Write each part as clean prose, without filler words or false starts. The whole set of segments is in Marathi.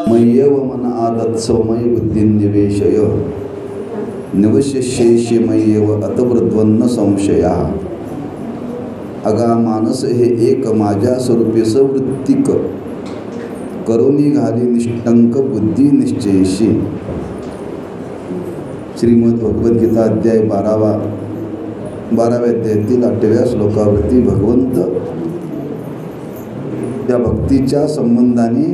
मय्येव मन आदत्सवमयी बुद्धिर्निवेशय निवशिष्येषि मय्येव अतवृद्वन्न संशया। अगा मानस हे एक माझ्या स्वरूपी सवृत्तिक करुणी घाली निष्टंक बुद्धी निश्चयशी। श्रीमद भगवद्गीता अध्याय 12व्या अध्यायातील 8व्या श्लोकावरती भगवंत त्या भक्तीच्या संबंधाने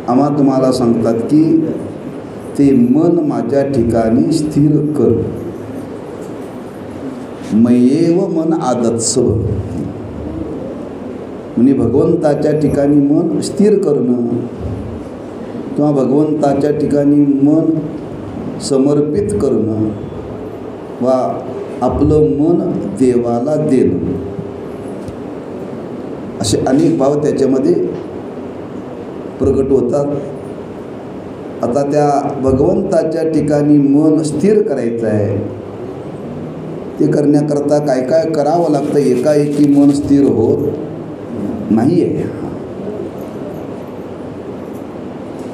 आम्हा तुम्हाला सांगतात की ते मन माझ्या ठिकाणी स्थिर कर। मय्येव मन आदत्सव म्हणजे भगवंताच्या ठिकाणी मन स्थिर करणं किंवा भगवंताच्या ठिकाणी मन समर्पित करणं वा आपलं मन देवाला देणं, असे अनेक भाव त्याच्यामध्ये प्रकट होतात। आता त्या भगवंताच्या ठिकाणी मन स्थिर करायचं आहे, ते करण्याकरता काय काय करावं लागतं। एकाएकी मन स्थिर होत नाही आहे।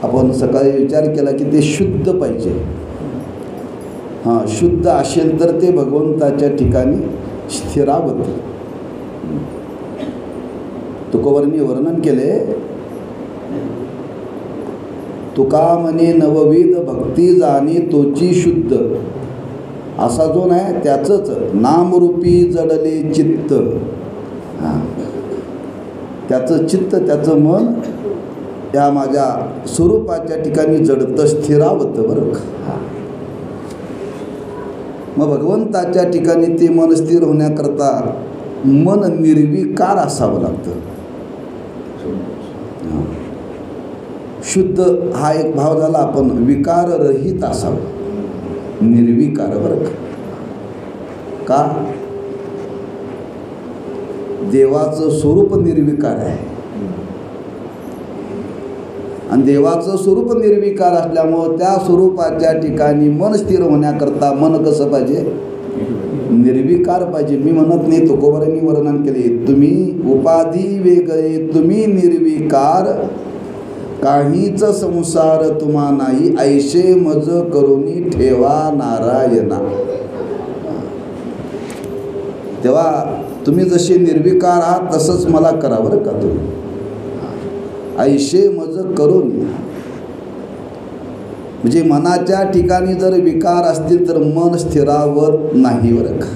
आपण सकाळी विचार केला की ते शुद्ध पाहिजे। शुद्ध असेल तर ते भगवंताच्या ठिकाणी स्थिरावत। तुकोबांनी वर्णन केले, तुका म्हणे नवविध भक्ती जाणी तोची शुद्ध, असा जो नाही त्याचंच नामरूपी जडले चित्त। त्याचं चित्त, त्याचं मन त्या माझ्या स्वरूपाच्या ठिकाणी जडतं, स्थिरावतं बरं का। मग भगवंताच्या ठिकाणी ते मन स्थिर होण्याकरता मन निर्विकार असावं लागतं। शुद्ध हा एक भाव झाला, आपण विकाररहित असावं, निर्विकार बरं का। देवाचं स्वरूप निर्विकार आहे आणि देवाचं स्वरूप निर्विकार असल्यामुळं त्या स्वरूपाच्या ठिकाणी मन स्थिर होण्याकरता मन कसं पाहिजे, निर्विकार पाहिजे। मी म्हणत नाही, तुकोबांनी वर्णन केले, तुम्ही उपाधी वेगळे तुम्ही निर्विकार, काहीच संसार तुम्हा नाही, ऐशे मज करुनी ठेवा नारायणा। तेव्हा तुम्ही जसे निर्विकार आहात तसंच मला करा बरं का तुम्ही, ऐशे मज करून। म्हणजे मनाच्या ठिकाणी जर विकार असतील तर मन स्थिरावत नाही बरं का।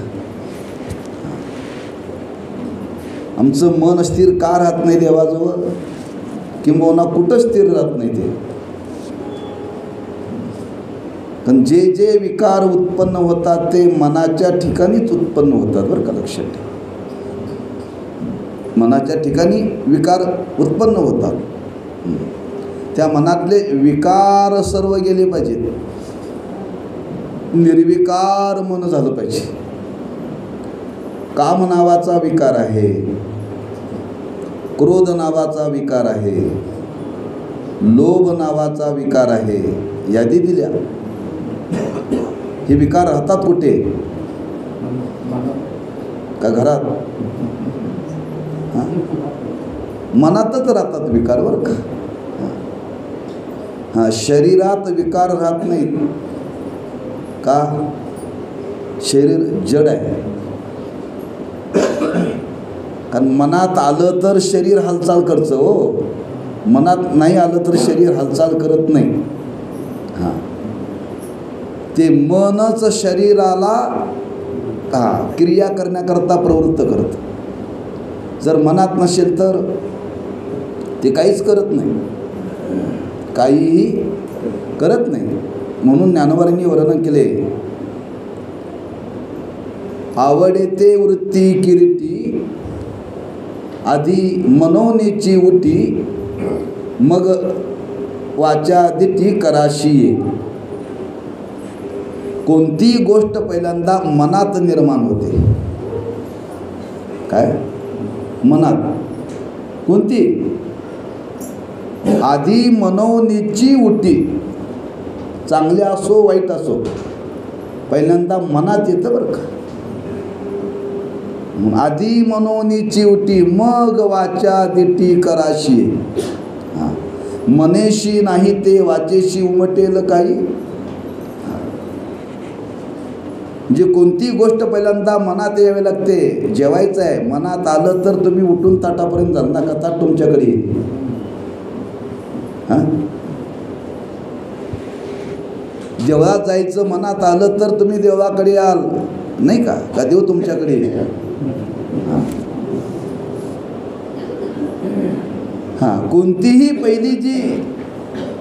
आमचं मन स्थिर का राहत नाही देवाजवळ, किंबहुना कुठं स्थिर राहत नाही ते, पण जे जे विकार उत्पन्न होतात ते मनाच्या ठिकाणीच उत्पन्न होतात बरं का, लक्षात ठेवा। मनाच्या ठिकाणी विकार उत्पन्न होतात, त्या मनातले विकार सर्व गेले पाहिजेत, निर्विकार मन झालं पाहिजे। काम नावाचा विकार आहे, क्रोध नावाचा विकार आहे, लोभ नावाचा विकार आहे, यादी दिल्या। हे विकार राहतात कुठे, का घरात, मनातच राहतात विकार बरं का। शरीरात विकार राहत नाहीत का, शरीर जड आहे। कारण मनात आलं तर शरीर हालचाल करतं हो, मनात नाही आलं तर शरीर हालचाल करत नाही। ते मनच शरीराला क्रिया करण्याकरता प्रवृत्त करतं। जर मनात नसेल तर ते काहीच करत नाही, काहीही करत नाही। म्हणून ज्ञानोबांनी वर्णन केले, आवडते वृत्ती किरीटी, आधी मनोनेची उटी, मग वाचा दिठी कराशी। कोणती गोष्ट पहिल्यांदा मनात निर्माण होते, काय मनात, कोणती, आधी मनोनेची उटी, चांगले असो वाईट असो पहिल्यांदा मनात येतं बरं का। आधी मनोनीची उटी, मग वाचा दिटी कराशी। मनेशी नाही ते वाचेशी उमटेल काही. म्हणजे कोणती गोष्ट पहिल्यांदा मनात यावी लागते. जेवायचं आहे, मनात आलं तर तुम्ही उठून ताटापर्यंत जाल ना, का ताट तुमच्याकडे येईल. हां, देवळात जायचं मनात आलं तर तुम्ही देवाकडे याल, नाही का, का देव तुमच्याकडे येईल. हां, कोणतीही पहिली जी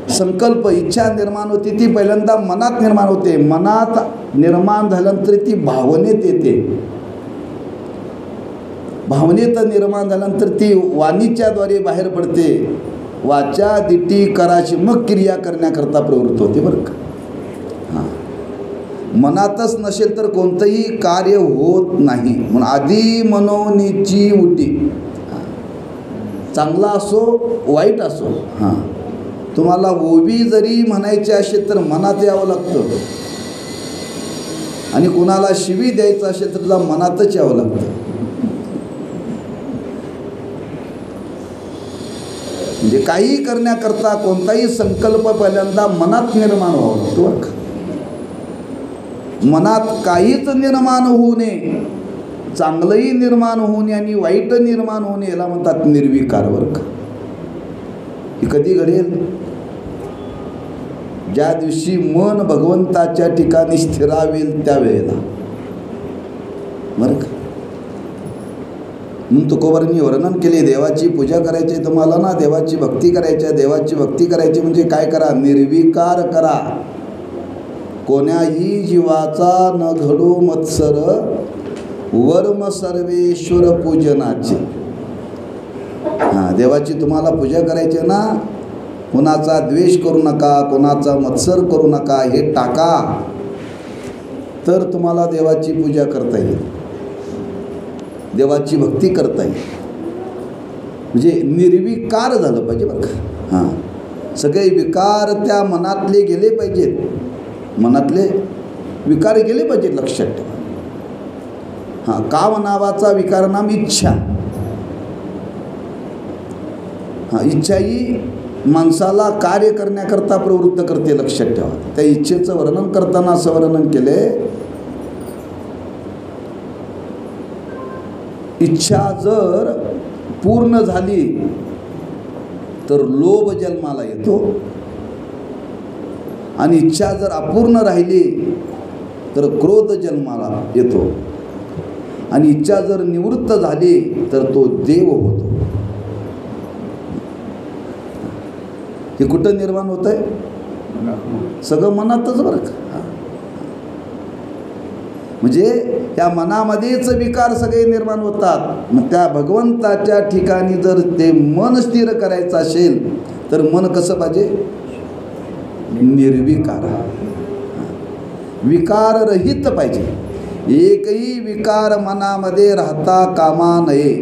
संकल्प इच्छा निर्माण होती ती पहिल्यांदा मनात निर्माण होते. मनात निर्माण झाल्यानंतर ती भावनेत येते. भावनेत निर्माण झाल्यानंतर ती वाणीच्याद्वारे बाहेर पडते. वाचा दिटी कराची मग क्रिया करण्याकरता प्रवृत्त होते बरं का. हां, मनातच नसेल तर कोणतंही कार्य होत नाही. म्हणून आधी मनोनीची उटी. चांगला असो वाईट असो, हां, तुम्हाला ओवी जरी म्हणायची असेल तर मनात यावं लागतं. आणि कोणाला शिवी द्यायचं असेल तर तुला मनातच यावं लागतं. म्हणजे काही करण्याकरता कोणताही संकल्प पहिल्यांदा मनात निर्माण व्हावा लागतो बरं का. मनात काहीच निर्माण होऊ नये, चांगलंही निर्माण होऊ नये आणि वाईट निर्माण होऊ नये, याला म्हणतात निर्विकार बरं का. हे कधी घडेल? ज्या दिवशी मन भगवंताच्या ठिकाणी स्थिरावेल त्यावेळेला बरं का. म्हणून तुकोबारांनी वर्णन केले, देवाची पूजा करायची तुम्हाला ना, देवाची भक्ती करायची आहे. देवाची भक्ती करायची म्हणजे काय करा? निर्विकार करा. कोण्याही जीवाचा न घडो मत्सर, वर्म सर्वेश्वर पूजनाचे. हां, देवाची तुम्हाला पूजा करायची ना, कोणाचा द्वेष करू नका, कोणाचा मत्सर करू नका, हे टाका, तर तुम्हाला देवाची पूजा करता येईल, देवाची भक्ती करता येईल. म्हणजे निर्विकार झालं पाहिजे बरं का. हां, सगळे विकार त्या मनातले गेले पाहिजेत. मनातले विकार गेले पाहिजेत, लक्षात ठेवा. हां, काम नावाचा विकार नाम इच्छा. हां, इच्छा ही माणसाला कार्य करण्याकरता प्रवृत्त करते, लक्षात ठेवा. त्या इच्छेचं वर्णन करताना असं वर्णन केले, इच्छा जर पूर्ण झाली तर लोभ जन्माला येतो, आणि इच्छा जर अपूर्ण राहिली तर क्रोध जन्माला येतो, आणि इच्छा जर निवृत्त झाली तर तो देव होतो. हे कुठं निर्माण होत आहे? सगळं मनातच बरं का. म्हणजे त्या मनामध्येच विकार सगळे निर्माण होतात. मग त्या भगवंताच्या ठिकाणी जर ते मन स्थिर करायचं असेल तर मन कसं पाहिजे? निर्विकार, विकाररहित पाहिजे. एकही विकार मनामध्ये राहता कामा नये.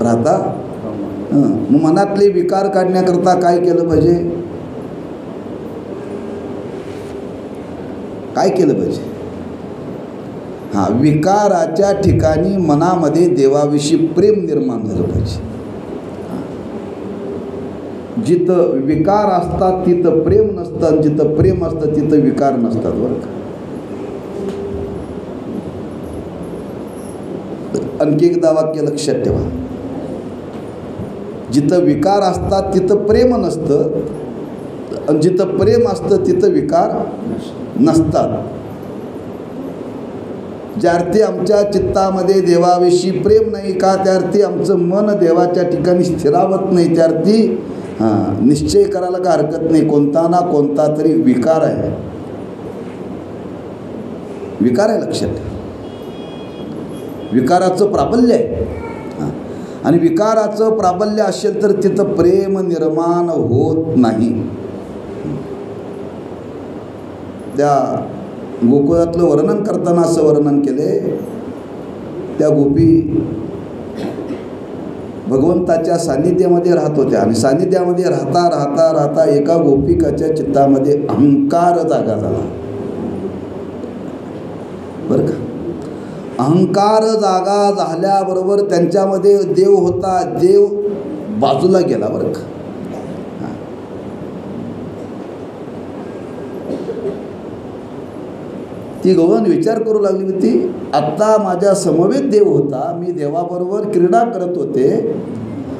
राहता मग मनातले विकार काढण्याकरता काय केलं पाहिजे? काय केलं पाहिजे? हां, विकाराच्या ठिकाणी मनामध्ये देवाविषयी प्रेम निर्माण झालं पाहिजे. जिथं विकार असतात तिथं प्रेम नसतं, जिथं प्रेम असतं तिथं विकार नसतात बरं का. आणखी एकदा वाक्य लक्षात ठेवा, जिथं विकार असतात तिथं प्रेम नसतं, आणि जिथं प्रेम असतं तिथं विकार नसतात. ज्या अर्थी आमच्या चित्तामध्ये देवाविषयी प्रेम नाही का, त्या अर्थी आमचं मन देवाच्या ठिकाणी स्थिरावत नाही. त्या अर्थी निश्चय करायला का हरकत नाही, कोणता ना कोणता तरी विकार आहे. विकार आहे, लक्षात. विकाराचं प्राबल्य आहे. आणि विकाराचं प्राबल्य असेल तर तिथं प्रेम निर्माण होत नाही. त्या गोकुळातलं वर्णन करताना असं वर्णन केले, त्या गोपी भगवंताच्या सान्निध्यामध्ये राहत होत्या, आणि सान्निध्यामध्ये राहता राहता राहता एका गोपिकाच्या चित्तामध्ये अहंकार जागा झाला बरं का. अहंकार जागा झाल्याबरोबर त्यांच्यामध्ये देव होता, देव बाजूला गेला बरं का. ती गवळण विचार करू लागली होती, आत्ता माझ्या समवेत देव होता, मी देवाबरोबर क्रीडा करत होते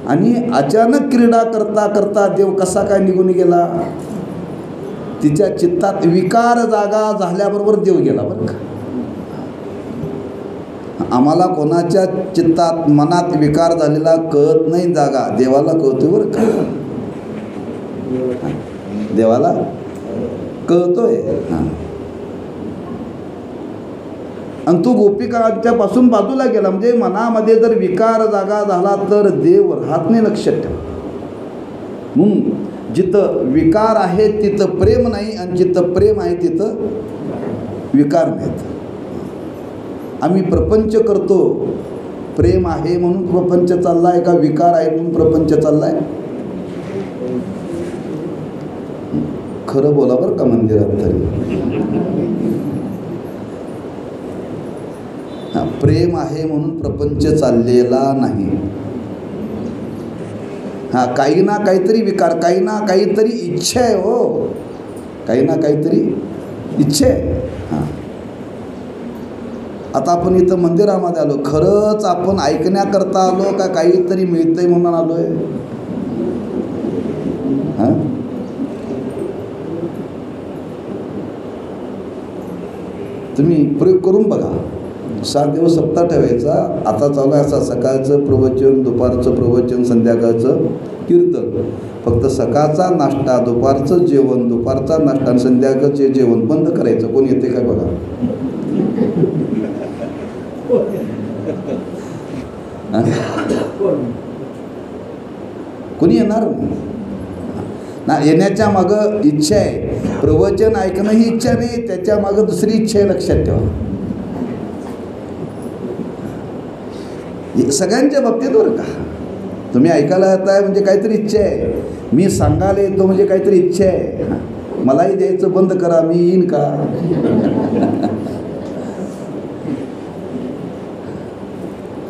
आणि अचानक क्रीडा करता करता देव कसा काय निघून गेला. तिच्या चित्तात विकार जागा झाल्याबरोबर देव गेला बरं का. आम्हाला कोणाच्या चित्तात मनात विकार झालेला कळत नाही जागा, देवाला कळतोय बरं का. देवाला कळतोय. हां, आणि तो गोपिकांच्यापासून बाजूला गेला. म्हणजे मनामध्ये जर विकार जागा झाला तर देव राहत नाही, लक्षात ठेवा. म्हणून जिथं विकार आहे तिथं प्रेम नाही, आणि जिथं प्रेम आहे तिथं विकार नाहीत. आम्ही प्रपंच करतो, प्रेम आहे म्हणून प्रपंच चाललाय का विकार आहे म्हणून प्रपंच चाललाय? खरं बोला बरं का मंदिरात तरी. प्रेम आहे म्हणून प्रपंच चाललेला नाही. हां, काही ना काहीतरी विकार, काही ना काहीतरी इच्छा आहे. हो, काही ना काहीतरी इच्छा आहे. हां, आता आपण इथं मंदिरामध्ये आलो, खरंच आपण ऐकण्याकरता आलो का काहीतरी मिळतंय म्हणून आलो आहे? हां, तुम्ही प्रयोग करून बघा. 7 दिवस सप्ताह ठेवायचा. आता चालू आहे असा सकाळचं प्रवचन, दुपारचं प्रवचन, संध्याकाळचं कीर्तन. फक्त सकाळचा नाश्ता, दुपारचं जेवण, दुपारचा नाश्ता आणि संध्याकाळचे जेवण बंद करायचं. कोण येते काय बघा. कोणी येणार ना. येण्याच्या मागं इच्छा आहे. प्रवचन ऐकणं ही इच्छा नाही, त्याच्या मागं दुसरी इच्छा आहे, लक्षात ठेवा. सगळ्यांच्या बाबतीत बरं का. तुम्ही ऐकायला येताय म्हणजे काहीतरी इच्छा आहे. मी सांगायला येतो म्हणजे काहीतरी इच्छा आहे. मलाही द्यायचं बंद करा, मी येईन का?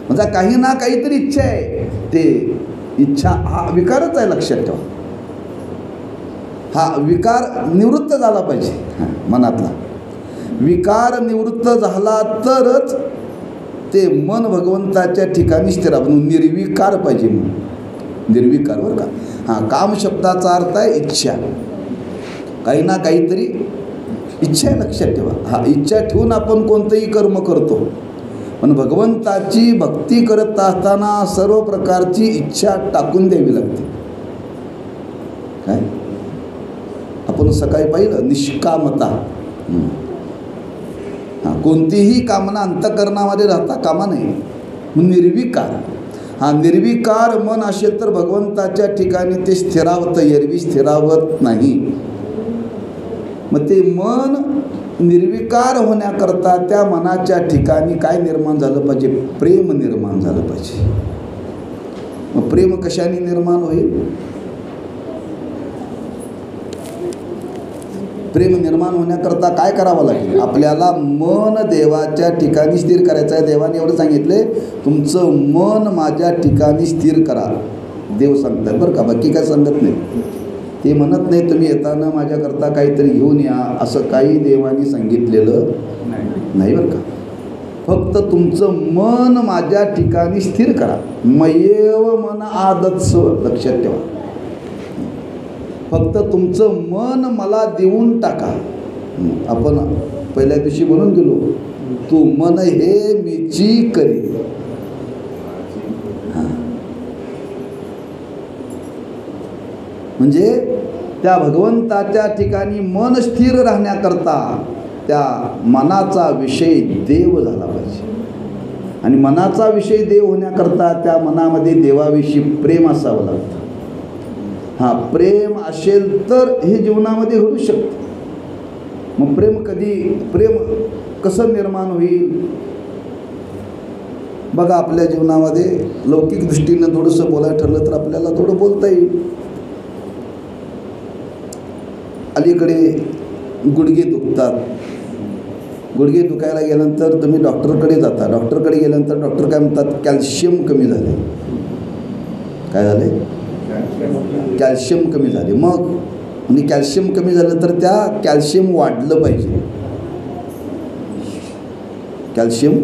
म्हणजे काही ना काहीतरी इच्छा आहे. ते इच्छा हा विकारच आहे, लक्षात ठेवा. हा विकार निवृत्त झाला पाहिजे. मनातला विकार निवृत्त झाला तरच ते मन भगवंताच्या ठिकाणी स्थिर. म्हणून निर्विकार पाहिजे. म्हणून निर्विकार बरं का. हां, काम शब्दाचा अर्थ आहे इच्छा. काही ना काहीतरी इच्छा आहे, लक्षात ठेवा. हा, इच्छा ठेवून आपण कोणतंही कर्म करतो. पण भगवंताची भक्ती करत असताना सर्व प्रकारची इच्छा टाकून द्यावी लागते. काय आपण सकाळी पाहिलं, निष्कामता. हां, कोणतीही कामना अंतःकरणामध्ये राहता कामा नये. निर्विकार. हा, निर्विकार मन असेल तर भगवंताच्या ठिकाणी ते स्थिरावतं, एरवी स्थिरावत नाही. मग ते मन निर्विकार होण्याकरता त्या मनाच्या ठिकाणी काय निर्माण झालं पाहिजे? प्रेम निर्माण झालं पाहिजे. मग प्रेम कशाने निर्माण होईल? प्रेम निर्माण होण्याकरता काय करावं लागेल? आपल्याला मन देवाच्या ठिकाणी स्थिर करायचं आहे. देवाने एवढं सांगितले, तुमचं मन माझ्या ठिकाणी स्थिर करा. देव सांगतात बरं का, बाकी काय सांगत नाही. ते म्हणत नाही तुम्ही येताना माझ्याकरता काहीतरी घेऊन या, असं काही देवाने सांगितलेलं नाही बरं का. फक्त तुमचं मन माझ्या ठिकाणी स्थिर करा. मयेव मन आदत्स्व, लक्षात ठेवा. फक्त तुमचं मन मला देऊन टाका. आपण पहिल्या दिवशी म्हणून गेलो, तू मन हे मीची करी. म्हणजे त्या भगवंताच्या ठिकाणी मन स्थिर राहण्याकरता त्या मनाचा विषय देव झाला पाहिजे. आणि मनाचा विषय देव होण्याकरता त्या मनामध्ये देवाविषयी प्रेम असावं लागतं. हां, प्रेम असेल तर हे जीवनामध्ये होऊ शकतं. मग प्रेम कसं निर्माण होईल? बघा, आपल्या जीवनामध्ये लौकिक दृष्टीनं थोडंसं बोलायला ठरलं तर आपल्याला थोडं बोलता येईल. अलीकडे गुडघे दुखतात. गुडघे दुखायला गेल्यानंतर तुम्ही डॉक्टरकडे जाता. डॉक्टरकडे गेल्यानंतर डॉक्टर काय म्हणतात? कॅल्शियम कमी झाले. काय झाले? कॅल्शियम कमी झाले. मग आणि कॅल्शियम कमी झालं तर त्या कॅल्शियम वाढलं पाहिजे. कॅल्शियम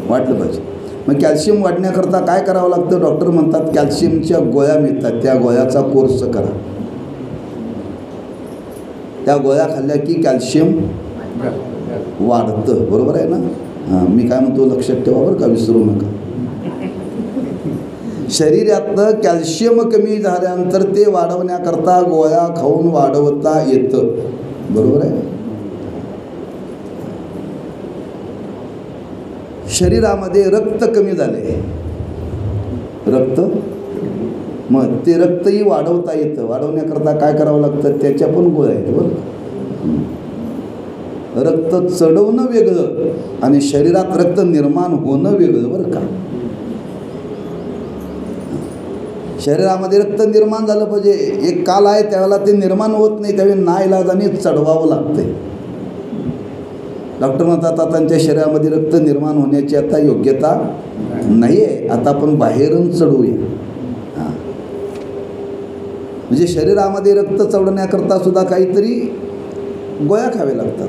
वाढलं पाहिजे. मग कॅल्शियम वाढण्याकरता काय करावं लागतं? डॉक्टर म्हणतात कॅल्शियमच्या गोळ्या मिळतात, त्या गोळ्याचा कोर्स करा. त्या गोळ्या खाल्ल्या की कॅल्शियम वाढतं. बरोबर आहे ना? हां, मी काय म्हणतो लक्षात ठेवा बरं का, विसरू नका. शरीरातलं कॅल्शियम कमी झाल्यानंतर ते वाढवण्याकरता गोळ्या खाऊन वाढवता येतं. बरोबर आहे? शरीरामध्ये रक्त कमी झाले, रक्त, मग ते रक्तही वाढवता येतं. वाढवण्याकरता काय करावं लागतं? त्याच्या पण गोळ्या आहेत. बरं, रक्त चढवणं वेगळं आणि शरीरात रक्त निर्माण होणं वेगळं. बरं का, शरीरामध्ये रक्त निर्माण झालं पाहिजे. एक काल आहे त्यावेळेला ते निर्माण होत नाही, त्यावेळी नाईलाजाने चढवावं लागतंय. डॉक्टर म्हणतात आता त्यांच्या शरीरामध्ये रक्त निर्माण होण्याची आता योग्यता नाही आहे, आता आपण बाहेरून चढवूया. हां, म्हणजे शरीरामध्ये रक्त चढवण्याकरता सुद्धा काहीतरी गोळ्या खावे लागतात.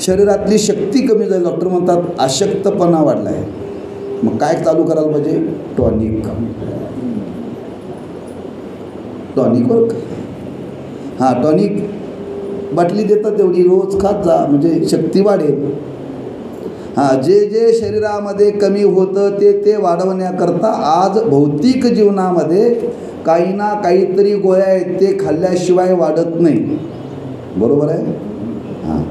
शरीरातली शक्ती कमी झाली, डॉक्टर म्हणतात अशक्तपणा वाढला आहे. मग काय चालू करायला पाहिजे? टॉनिक. टॉनिक बरं का? हां, टॉनिक बाटली देतात तेवढी रोज खात जा, म्हणजे शक्ती वाढेल. हां, जे जे शरीरामध्ये कमी होतं ते वाढवण्याकरता आज भौतिक जीवनामध्ये काही ना काहीतरी गोळ्या आहेत, ते खाल्ल्याशिवाय वाढत नाही. बरोबर आहे? हां,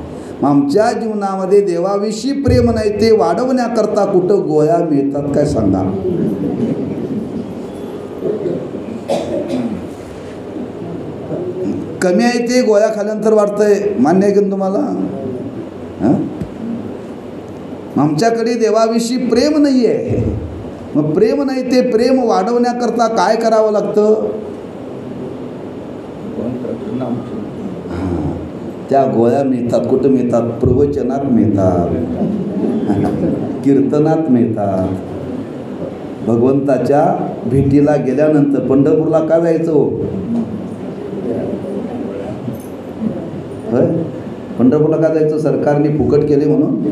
मग आमच्या जीवनामध्ये देवाविषयी प्रेम नाही, ते वाढवण्याकरता कुठं गोळ्या मिळतात काय सांगा? कमी आहे ते गोळ्या खाल्यानंतर वाढतंय, मान्य आहे की तुम्हाला? हां, आमच्याकडे देवाविषयी प्रेम नाही आहे. मग प्रेम नाही, ते प्रेम वाढवण्याकरता काय करावं लागतं? हां, त्या गोळ्या मिळतात. कुठं मिळतात? प्रवचनात मिळतात, कीर्तनात मिळतात. भगवंताच्या भेटीला गेल्यानंतर पंढरपूरला का जायचं हो? होय, पंढरपूरला का जायचं? सरकारने फुकट केले म्हणून.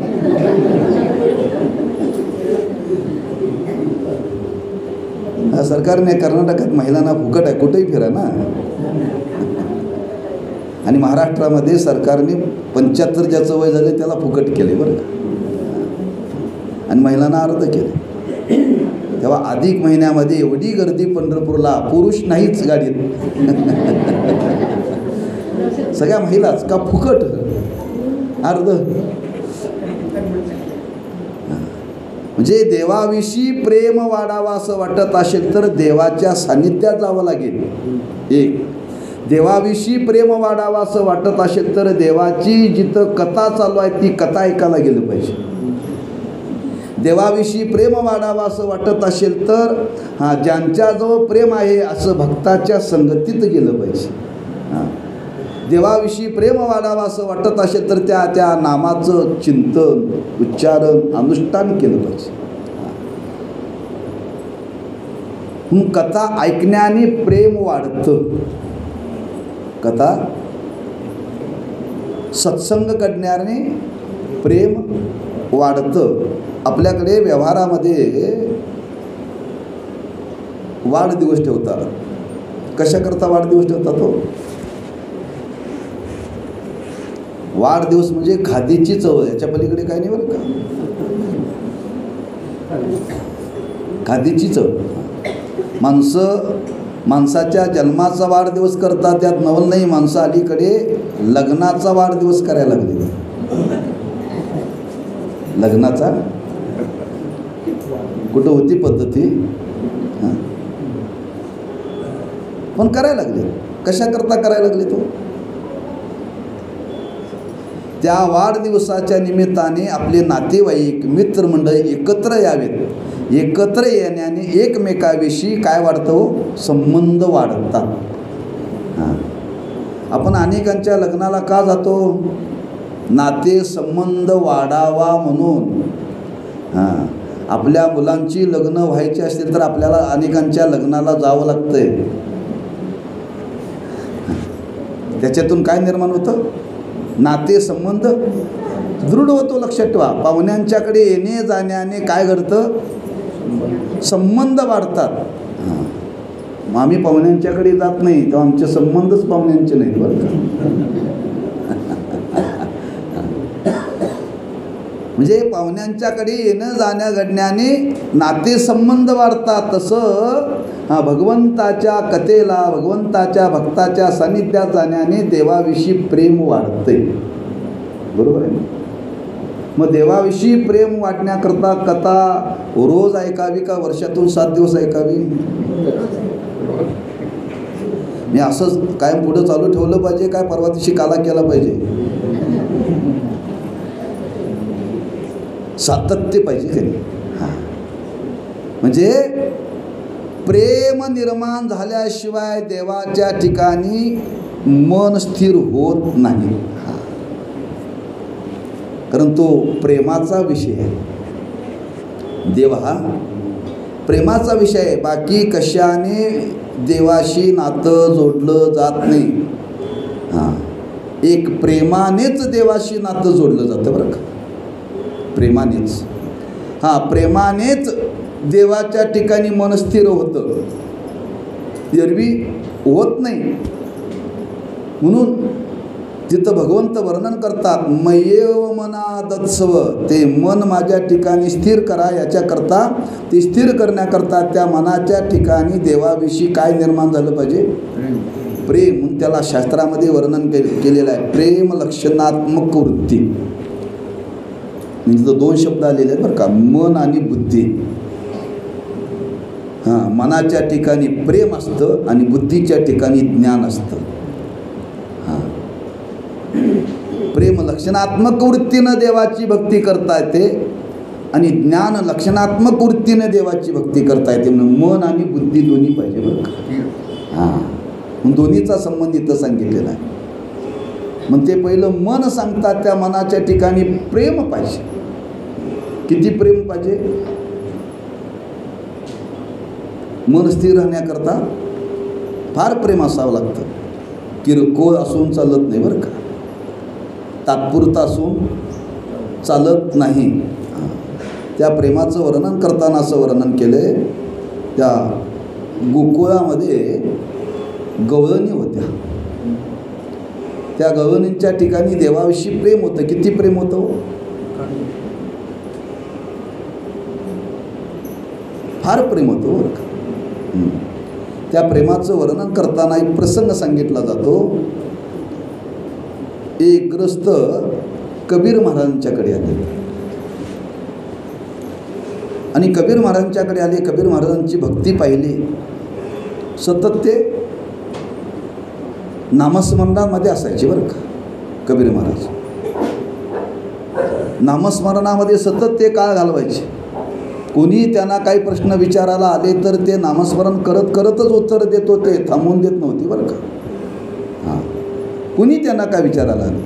सरकारने कर्नाटकात महिलांना फुकट आहे, कुठेही फिरा ना. आणि महाराष्ट्रामध्ये सरकारने 75 ज्याचं वय झालं त्याला फुकट केले. बरं का? आणि महिलांना अर्ध केले. तेव्हा अधिक महिन्यामध्ये एवढी गर्दी पंढरपूरला, पुरुष नाहीच गाडीत. सगळ्या महिलाच का फुकट अर्ध. म्हणजे देवाविषयी प्रेम वाढावा असं वाटत असेल तर देवाच्या सानिध्यात जावं लागेल. एक, देवाविषयी प्रेम वाढावा असं वाटत असेल तर देवाची जिथं कथा चालू आहे ती कथा ऐकायला गेलं पाहिजे. देवाविषयी प्रेम वाढावा असं वाटत असेल तर हां, ज्यांच्याजवळ प्रेम आहे असं भक्ताच्या संगतीत गेलं पाहिजे. हां, देवाविषयी प्रेम वाढावा असं वाटत असेल तर त्या नामाचं चिंतन, उच्चारण, अनुष्ठान केलं पाहिजे. कथा ऐकण्याने प्रेम वाढतं. कथा सत्संग करण्याने प्रेम वाढतं. आपल्याकडे व्यवहारामध्ये वाढदिवस ठेवतात. कशाकरता वाढदिवस ठेवतात तो? वाढदिवस म्हणजे खादीची चव, याच्या पलीकडे काही नाही बरं का. खादीची चव. माणसाच्या जन्माचा वाढदिवस करतात, त्यात नवल नाही. माणसं अलीकडे लग्नाचा वाढदिवस करायला लागले. लग्नाचा कुठं होती पद्धती, पण करायला लागले. कशाकरता करायला लागले तो? त्या वाढदिवसाच्या निमित्ताने आपले नातेवाईक, मित्रमंडळी एकत्र यावेत. एकत्र येण्याने एकमेकाविषयी काय वाढतं हो? संबंध वाढतात. हां, आपण अनेकांच्या लग्नाला का जातो? नाते संबंध वाढावा म्हणून. हां, आपल्या मुलांची लग्न व्हायची असतील तर आपल्याला अनेकांच्या लग्नाला जावं लागतंय. त्याच्यातून काय निर्माण होतं? नाते संबंध दृढ होतो. लक्षात ठेवा, पाहुण्यांच्याकडे येणे जाण्याने काय घडतं? संबंध वाढतात. हां, मग आम्ही पाहुण्यांच्याकडे जात नाही तेव्हा आमचे संबंधच पाहुण्यांचे नाहीत बरं का. म्हणजे पाहुण्यांच्याकडे येणं जाण्या घडण्याने नातेसंबंध वाढतात. तसं भगवंताच्या कथेला, भगवंताच्या भक्ताच्या सानिध्यात जाण्याने देवाविषयी प्रेम वाढते. बरोबर आहे. मग देवाविषयी प्रेम वाढण्याकरता कथा रोज ऐकावी का वर्षातून 7 दिवस ऐकावी? मी असंच कायम पुढं चालू ठेवलं पाहिजे काय परवा दिवशी काला केला पाहिजे? सातत्य पाहिजे की नाही? हां, म्हणजे प्रेम निर्माण झाल्याशिवाय देवाच्या ठिकाणी मन स्थिर होत नाही. कारण तो प्रेमाचा विषय आहे. देव हा प्रेमाचा विषय आहे. बाकी कशाने देवाशी नातं जोडलं जात नाही. हां, एक प्रेमानेच देवाशी नातं जोडलं जातं बरं का. प्रेमानेच. हां, प्रेमानेच देवाच्या ठिकाणी मन स्थिर होतं. एरवी होत नाही. म्हणून तिथं भगवंत वर्णन करतात, मयेव मना दत्सव, ते मन माझ्या ठिकाणी स्थिर करा. याच्याकरता, ते स्थिर करण्याकरता त्या मनाच्या ठिकाणी देवाविषयी काय निर्माण झालं पाहिजे? प्रेम. म्हणून त्याला शास्त्रामध्ये वर्णन केलेलं आहे, प्रेम लक्षणात्मक वृत्ती. म्हणजे 2 शब्द आलेले आहेत बरं का, मन आणि बुद्धी. हां, मनाच्या ठिकाणी प्रेम असतं आणि बुद्धीच्या ठिकाणी ज्ञान असतं. हां, प्रेम लक्षणात्मक वृत्तीनं देवाची भक्ती करता येते आणि ज्ञान लक्षणात्मक वृत्तीने देवाची भक्ती करता येते. म्हणून मन आणि बुद्धी दोन्ही पाहिजे बरं का. हां, मग दोन्हीचा संबंध इथं सांगितलेला आहे. मग ते पहिलं मन सांगतात, त्या मनाच्या ठिकाणी प्रेम पाहिजे. किती प्रेम पाहिजे? मन स्थिर राहण्याकरता फार प्रेम असावं लागतं. किरकोळ असून चालत नाही बरं का, तात्पुरता असून चालत नाही. त्या प्रेमाचं वर्णन करताना असं वर्णन केलं आहे, त्या गोकुळामध्ये गवळणी होत्या. त्या गवळणींच्या ठिकाणी देवाविषयी प्रेम होतं. किती प्रेम होतं? फार प्रेम होतं बरं का. त्या प्रेमाचं वर्णन करताना एक प्रसंग सांगितला जातो. एक ग्रस्त कबीर महाराजांच्याकडे आले आणि कबीर महाराजांच्याकडे आले. कबीर महाराजांची भक्ती पाहिली. सतत ते नामस्मरणामध्ये असायचे बरं का. कबीर महाराज नामस्मरणामध्ये सतत ते काळ घालवायचे. कोणी त्यांना काही प्रश्न विचारायला आले तर ते नामस्मरण करत करतच उत्तर देत होते, थांबवून देत नव्हती बरं का. हां, कुणी त्यांना काय विचारायला आले,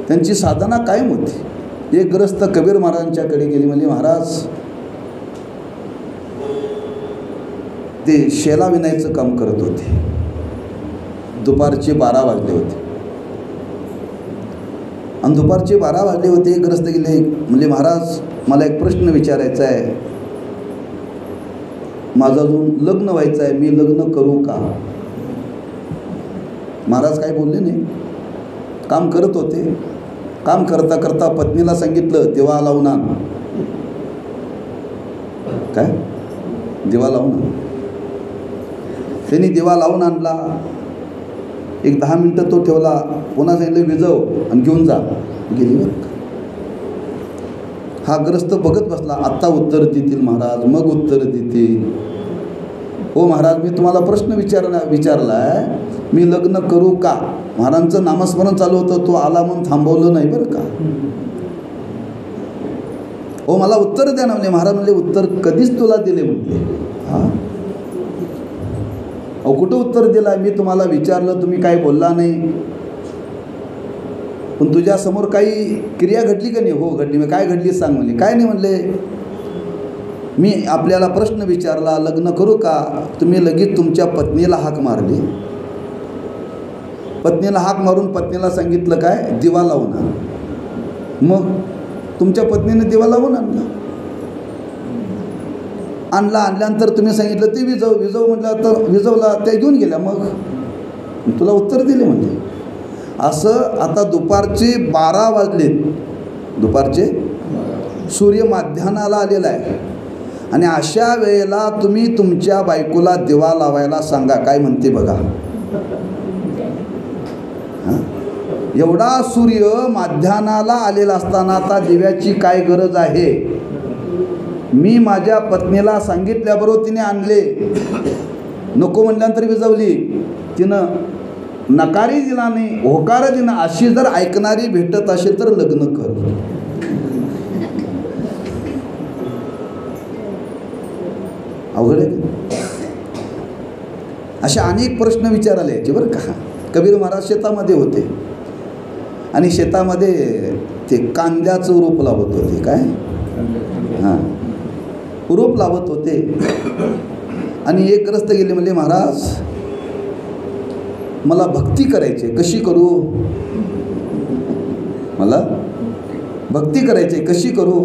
त्यांची साधना कायम होती. एक ग्रस्त कबीर महाराजांच्याकडे गेली. म्हणजे महाराज, ते शेला विणायचं काम करत होते. दुपारचे 12 वाजले होते आणि दुपारचे 12 वाजले होते. ग्रस्त गेले. म्हणजे महाराज, मला एक प्रश्न विचारायचा आहे. माझं अजून लग्न व्हायचं आहे, मी लग्न करू का? महाराज काही बोलले नाही, काम करत होते. काम करता करता पत्नीला सांगितलं, दिवा लावून आण. काय? दिवा लावून आण. त्यांनी दिवा लावून आणला. एक 10 मिनटं तो ठेवला. पुन्हा सांगितलं विजव आणि घेऊन जा. गेली बरं का. हा ग्रस्त बघत बसला. आत्ता उत्तर देतील महाराज, मग उत्तर देतील. हो महाराज, मी तुम्हाला प्रश्न विचारला आहे, मी लग्न करू का? महाराजांचं नामस्मरण चालू होतं, तो आला म्हणून थांबवलं नाही बरं का. हो, मला उत्तर द्या ना. म्हणजे महाराज म्हणले, उत्तर कधीच तुला दिले म्हणले. हां, अहो कुठं उत्तर दिलं आहे? मी तुम्हाला विचारलं, तुम्ही काही बोलला नाही. पण तुझ्यासमोर काही क्रिया घडली का नाही? हो घडली. मी काय घडली सांग म्हणले. काय नाही म्हणले, मी आपल्याला प्रश्न विचारला, लग्न करू का? तुम्ही लगेच तुमच्या पत्नीला हाक मारली. पत्नीला हाक मारून पत्नीला सांगितलं काय, दिवा लावून आण. मग तुमच्या पत्नीने दिवा लावून आणल्यानंतर तुम्ही सांगितलं ते विजव म्हटलं तर विजवला, त्या घेऊन गेल्या. मग तुला उत्तर दिले म्हणजे असं. आता दुपारचे 12 वाजलेत, दुपारचे सूर्य माध्यान्हाला आलेला आहे आणि अशा वेळेला तुम्ही तुमच्या बायकोला दिवा लावायला सांगा, काय म्हणते बघा. एवढा सूर्य माध्यान्हाला आलेला असताना आता दिव्याची काय गरज आहे. मी माझ्या पत्नीला सांगितल्याबरोबर तिने आणले, नको म्हटल्यानंतर विजवली. तिनं नकारी दिला नाही, होकार दिला. अशी जर ऐकणारी भेटत असेल तर लग्न कर. अवघड आहे. असे अनेक प्रश्न विचारायला यायचे बरं का. कबीर महाराज शेतामध्ये होते आणि शेतामध्ये ते कांद्याचं रोप लावत होते. काय हां, रोप लावत होते आणि एक ग्रस्त गेले, म्हणले महाराज मला भक्ती करायची, कशी करू, मला भक्ती करायची, कशी करू.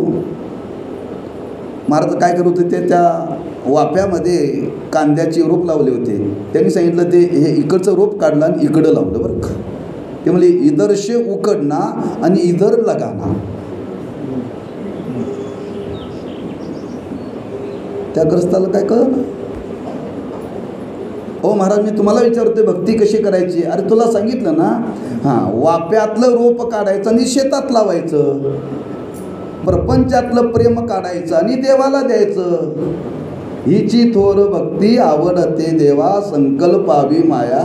महाराज काय करत होते, त्या वाफ्यामध्ये कांद्याचे रोप लावले होते. त्यांनी सांगितलं ते हे इकडचं रोप काढलं आणि इकडं लावलं बरं का. ते म्हणजे इधर से उकडना आणि इधर लगाना. त्या ग्रस्ताला काय कळलं. ओ महाराज मी तुम्हाला विचारतोय भक्ती कशी करायची. अरे तुला सांगितलं ना, हां, वाफ्यातलं रोप काढायचं आणि शेतात लावायचं, प्रपंचातलं प्रेम काढायचं आणि देवाला द्यायचं. हिची थोर भक्ती आवडते देवा, संकल्पावी माया.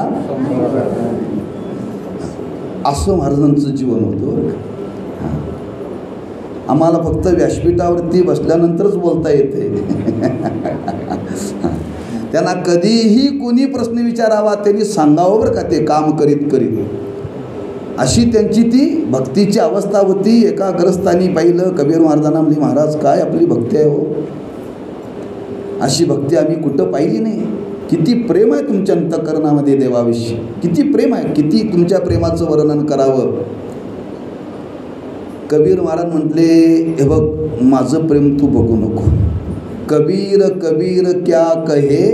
असं महाराजांचं जीवन होतं. आम्हाला फक्त व्यासपीठावरती बसल्यानंतरच बोलता येते. त्यांना कधीही कोणी प्रश्न विचारावा त्यांनी सांगावं बरं का, ते काम करीत करीत. अशी त्यांची ती भक्तीची अवस्था होती. एका ग्रस्तांनी पाहिलं, कबीर महाराजांना म्हणले महाराज काय आपली भक्ती आहे हो, अशी भक्ती आम्ही कुठं पाहिली नाही. किती प्रेम आहे तुमच्या अंतःकरणामध्ये देवाविषयी, किती प्रेम आहे, किती तुमच्या प्रेमाचं वर्णन करावं. कबीर महाराज म्हटले, हे बघ माझं प्रेम तू बघू नको. कबीर कबीर क्या कहे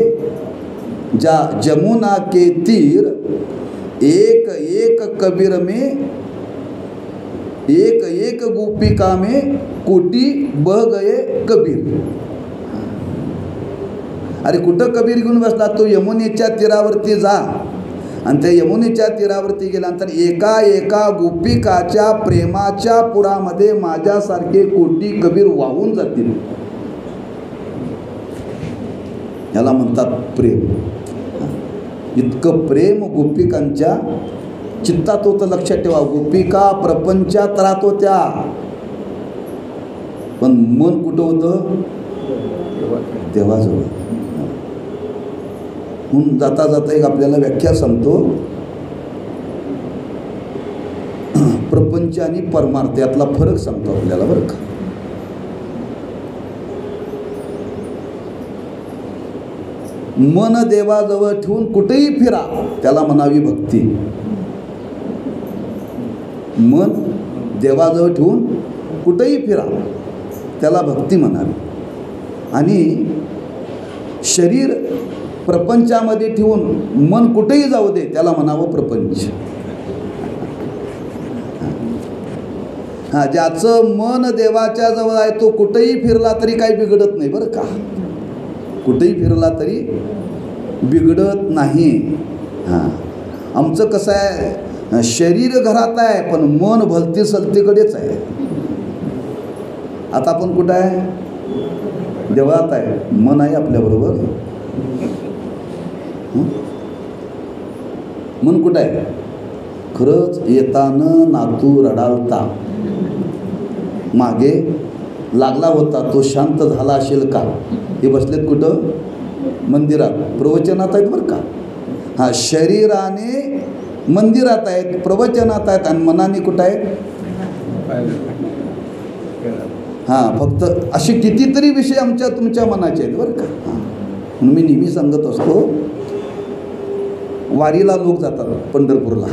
जा जमुना के तीर, एक एक कबीर में एक एक गोपिका में कोटी बह गए कबीर. अरे कुठं कबीर घेऊन बसला, तो यमुनेच्या तीरावरती जा आणि त्या यमुनेच्या तीरावरती गेल्यानंतर एका एका गोपिकाच्या प्रेमाच्या पुरामध्ये माझ्यासारखे कोटी कबीर वाहून जातील. याला म्हणतात प्रेम. इतकं प्रेम गोपिकांच्या चित्तात होतं. लक्षात ठेवा, गोपिका प्रपंचात राहत होत्या पण मन कुठं होतं, देवाजवळ. म्हणून जाता जाता एक आपल्याला व्याख्या सांगतो. प्रपंच आणि परमार्थ यातला फरक सांगतो आपल्याला बरं का. मन देवाजवळ ठेवून कुठेही फिरा त्याला म्हणावी भक्ती. मन देवाजवळ ठेवून कुठेही फिरा त्याला भक्ती म्हणावी. आणि शरीर प्रपंचामध्ये ठेवून मन कुठेही जाऊ दे त्याला म्हणावं प्रपंच. हां, ज्याचं मन देवाच्या जवळ आहे तो कुठेही फिरला तरी काही बिघडत नाही बरं का. कुठेही फिरला तरी बिघडत नाही. हां, आमचं कसं आहे, शरीर घरात आहे पण मन भलती सलतीकडेच आहे. आता आपण कुठं आहे, देवळात आहे, मन आहे आपल्याबरोबर. मन कुठं आहे. खरंच येताना नातू रडालता, मागे लागला होता, तो शांत झाला असेल का. हे बसलेत कुठं, मंदिरात, प्रवचनात आहेत बरं का. हां, शरीराने मंदिरात आहेत, प्रवचनात आहेत आणि मनाने कुठं आहेत. हां, फक्त असे कितीतरी विषय आमच्या तुमच्या मनाचे आहेत बरं का. हां, म्हणून मी नेहमी सांगत असतो, वारीला लोक जातात पंढरपूरला,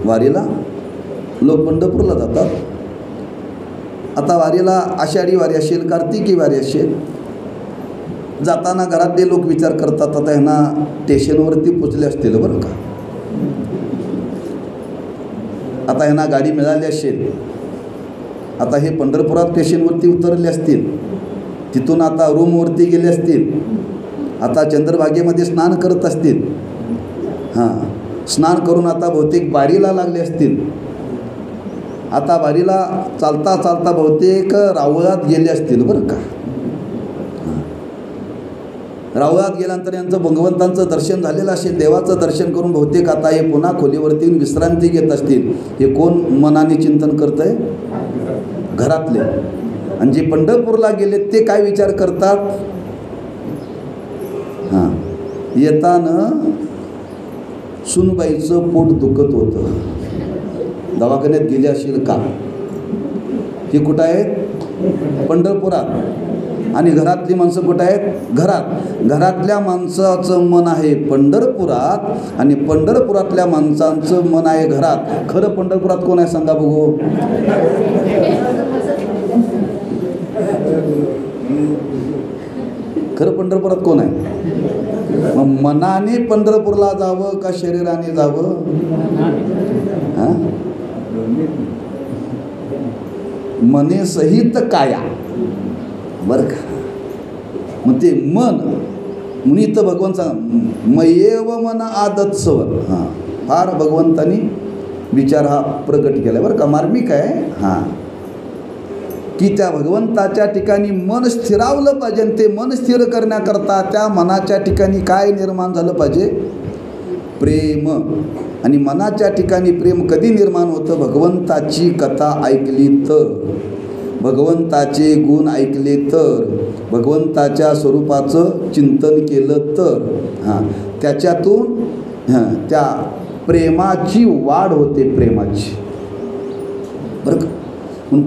वारीला लोक पंढरपूरला जातात. आता वारीला आषाढी वारी असेल, कार्तिकी वारी असेल, जाताना घरातले लोक विचार करतात आता ह्यांना स्टेशनवरती पोचले असतील बरं का, आता ह्यांना गाडी मिळाली असेल, आता हे पंढरपुरात स्टेशनवरती उतरले असतील, तिथून आता रूमवरती गेले असतील, आता चंद्रभागेमध्ये स्नान करत असतील, हां स्नान करून आता बहुतेक बारीला लागले असतील, आता बारीला चालता चालता बहुतेक रावळात गेले असतील बरं का. रावळात गेल्यानंतर यांचं भगवंतांचं दर्शन झालेलं असेल, देवाचं दर्शन करून बहुतेक आता हे पुन्हा खोलीवरती विश्रांती घेत असतील. हे कोण मनाने चिंतन करत आहे? घरातले. आणि जे पंढरपूरला गेले ते काय विचार करतात? हां येताना सुनबाईचं पोट दुखत होतं, दवाखान्यात गेले असेल का? हे कुठं आहेत? पंढरपुरात. आणि घरातली माणसं कुठं आहेत? घरात. घरातल्या माणसाचं मन आहे पंढरपुरात आणि पंढरपुरातल्या माणसांचं मन आहे घरात. खरं पंढरपुरात कोण आहे सांगा बघू? खरं पंढरपुरात कोण आहे? मग मनाने पंढरपूरला जावं का शरीराने जावं? हां मने सहित काया बरं का. मग ते मन म्हणून तर भगवान सांग मयेव मन आदत्सव. हां फार भगवंतानी विचार हा प्रगट केला बरं का, मार्मिक आहे. हां की त्या भगवंताच्या ठिकाणी मन स्थिरावलं पाहिजे. ते मन स्थिर करण्याकरता त्या मनाच्या ठिकाणी काय निर्माण झालं पाहिजे? प्रेम. आणि मनाच्या ठिकाणी प्रेम कधी निर्माण होतं? भगवंताची कथा ऐकली तर, भगवंताचे गुण ऐकले तर, भगवंताच्या स्वरूपाचं चिंतन केलं तर, हां त्याच्यातून हां त्या प्रेमाची वाढ होते, प्रेमाची बरं का.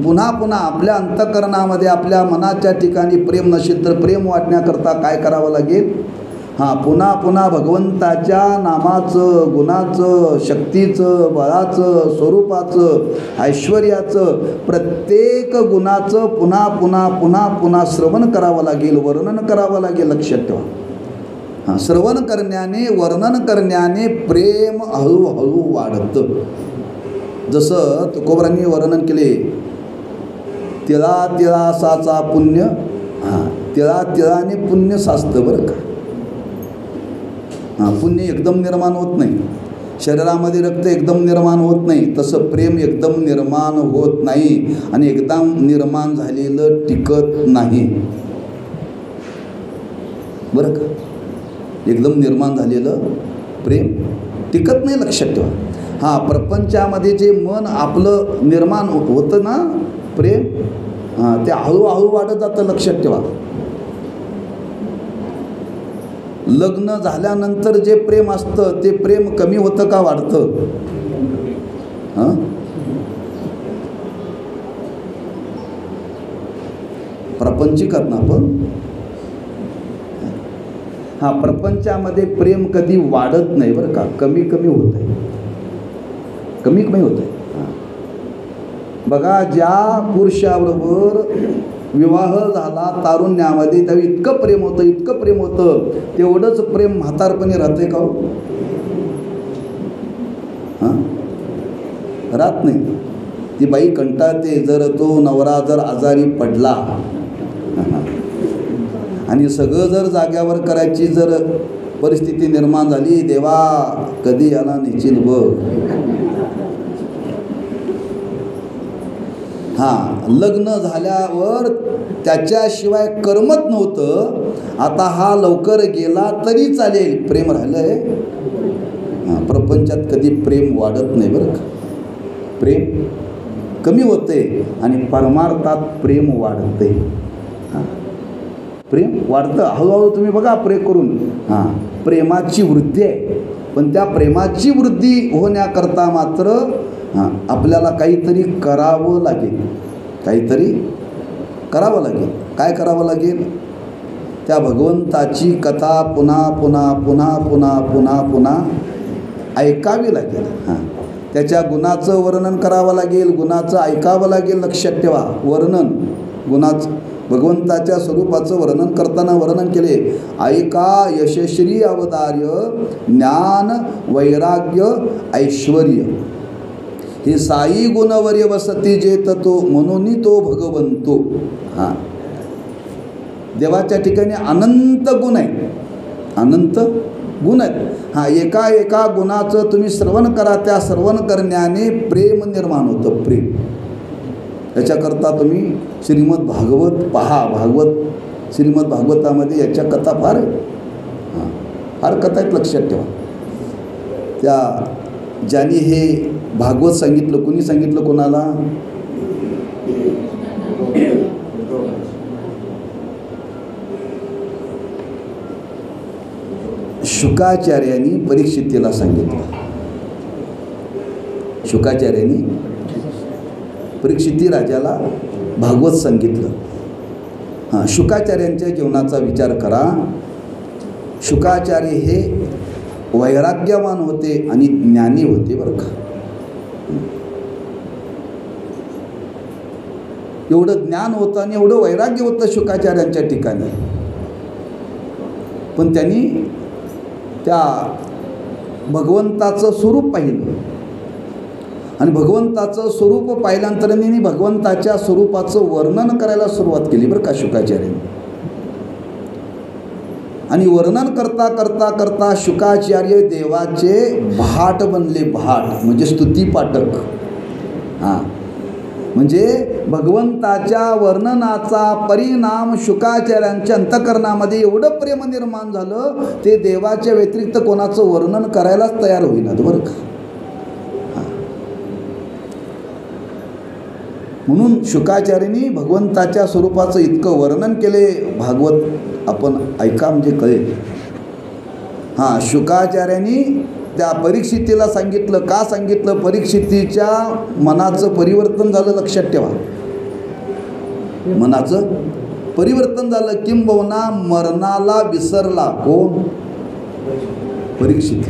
पुन्हा पुन्हा आपल्या अंतःकरणामध्ये आपल्या मनाच्या ठिकाणी प्रेम नसेल तर प्रेम वाटण्याकरता काय करावं लागेल? हां पुन्हा पुन्हा भगवंताच्या नामाचं, गुणाचं, शक्तीचं, बळाचं, स्वरूपाचं, ऐश्वर्याचं, प्रत्येक गुणाचं पुन्हा पुन्हा पुन्हा पुन्हा श्रवण करावं लागेल, वर्णन करावं लागेल. लक्षात ठेवा. हां श्रवण करण्याने, वर्णन करण्याने प्रेम हळूहळू वाढतं. जसं तुकोबरांनी वर्णन केले, तिळा तिळासाचा पुण्य. हां तिळा तिळाने पुण्य साचतं बरं का. हां पुण्य एकदम निर्माण होत नाही, शरीरामध्ये रक्त एकदम निर्माण होत नाही, तसं प्रेम एकदम निर्माण होत नाही आणि एकदम निर्माण झालेलं टिकत नाही बरं का. एकदम निर्माण झालेलं प्रेम टिकत नाही. लक्षात ठेवा. हां प्रपंचामध्ये जे मन आपलं निर्माण होतं ना प्रेम, हां ते हळूहळू वाढत जातं. लक्षात ठेवा. लग्न झाल्यानंतर जे प्रेम असतं ते प्रेम कमी होतं का वाढतं? हां प्रापंचिकात ना आपण. हां प्रपंचामध्ये प्रेम कधी वाढत नाही बरं का, कमी कमी होत आहे, कमी कमी होत आहे. बघा ज्या पुरुषाबरोबर विवाह झाला तारुण्यामध्ये त्यावेळी इतकं प्रेम होतं, इतकं प्रेम होतं, तेवढंच प्रेम म्हातारपणी राहतंय का हो? हां राहत नाही. ती बाई कंटाळते जर तो नवरा जर आजारी पडला आणि सगळं जर जाग्यावर करायची जर परिस्थिती निर्माण झाली, देवा कधी याला नेशील बघ. हां लग्न झाल्यावर त्याच्याशिवाय करमत नव्हतं, आता हा लवकर गेला तरी चालेल, प्रेम राहिलं आहे. हां प्रपंचात कधी प्रेम वाढत नाही बरं का, प्रेम कमी होते आणि परमार्थात प्रेम वाढते. हां प्रेम वाढतं हळूहळू. तुम्ही बघा प्रेम करून. हां प्रेमाची वृद्धी आहे, पण त्या प्रेमाची वृद्धी होण्याकरता मात्र हां आपल्याला काहीतरी करावं लागेल, काहीतरी करावं लागेल. काय करावं लागेल? त्या भगवंताची कथा पुन्हा पुन्हा पुन्हा पुन्हा पुन्हा पुन्हा ऐकावी लागेल. हां, त्याच्या गुणाचं वर्णन करावं लागेल, गुणाचं ऐकावं लागेल. लक्षात ठेवा, वर्णन गुणाचं, भगवंताच्या स्वरूपाचं वर्णन करताना वर्णन केले. ऐका यशश्री अवतार्य ज्ञान वैराग्य ऐश्वर्य हे साई गुणवर्य वसती जेत तो म्हणून तो भगवंतो. हां, देवाच्या ठिकाणी अनंत गुण आहेत, अनंत गुण आहेत. हां, एका एका गुणाचं तुम्ही श्रवण करा, त्या श्रवण करण्याने प्रेम निर्माण होतं, प्रेम. याच्याकरता तुम्ही श्रीमद भागवत पहा. भागवत श्रीमद भागवतामध्ये याच्या कथा फार आहे. हां, फार कथा आहेत, लक्षात ठेवा. त्या ज्यांनी हे भागवत सांगितलं, कुणी सांगितलं, कोणाला? शुकाचार्यांनी परीक्षितीला सांगितलं. शुकाचार्यांनी परीक्षिती राजाला भागवत सांगितलं. हां, शुकाचार्यांच्या जीवनाचा विचार करा. शुकाचार्य हे वैराग्यवान होते आणि ज्ञानी होते बरं का. एवढं ज्ञान होतं आणि एवढं वैराग्य होतं शुकाचार्यांच्या ठिकाणी. पण त्यांनी त्या भगवंताचं स्वरूप पाहिलं आणि भगवंताचं स्वरूप पाहिल्यानंतर त्यांनी भगवंताच्या स्वरूपाचं वर्णन करायला सुरुवात केली बरं का शुकाचार्यांनी. आणि वर्णन करता करता करता शुकाचार्य देवाचे भाट बनले. भाट म्हणजे स्तुतीपाठक. हां, म्हणजे भगवंताच्या वर्णनाचा परिणाम शुकाचार्यांच्या अंतःकरणामध्ये एवढं प्रेम निर्माण झालं, ते देवाच्या व्यतिरिक्त कोणाचं वर्णन करायलाच तयार होईनात बरं का. म्हणून शुकाचार्यांनी भगवंताच्या स्वरूपाचं इतकं वर्णन केले. भागवत आपण ऐका म्हणजे कळेल. हां, शुकाचार्यांनी त्या परीक्षितीला सांगितलं. का सांगितलं? परीक्षितीच्या मनाचं परिवर्तन झालं. लक्षात ठेवा, मनाचं परिवर्तन झालं. किंबहुना मरणाला विसरला. कोण? परीक्षित.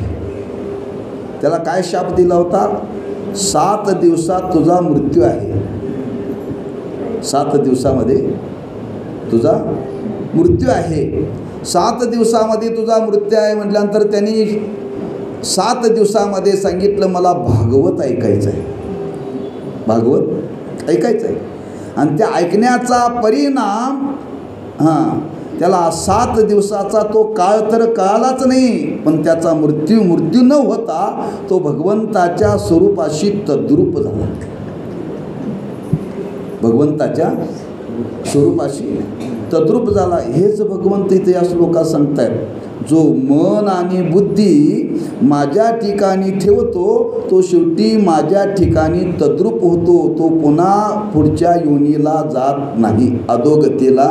त्याला काय शाप दिला होता? 7 दिवसात तुझा मृत्यू आहे. 7 दिवसामध्ये तुझा मृत्यू आहे. 7 दिवसामध्ये तुझा मृत्यू आहे म्हटल्यानंतर त्यांनी 7 दिवसामध्ये सांगितलं, मला भागवत ऐकायचं आहे, भागवत ऐकायचं आहे. आणि त्या ऐकण्याचा परिणाम, हां, त्याला 7 दिवसाचा तो काळ तर कळालाच नाही, पण त्याचा मृत्यू न होता तो भगवंताच्या स्वरूपाशी तद्रूप झाला. भगवंताच्या स्वरूपाशी तद्रूप झाला. हेच भगवंत इथे या श्लोकात सांगतायत. जो मन आणि बुद्धी माझ्या ठिकाणी ठेवतो तो शेवटी माझ्या ठिकाणी तद्रूप होतो. तो पुन्हा पुढच्या योनीला जात नाही, अधोगतीला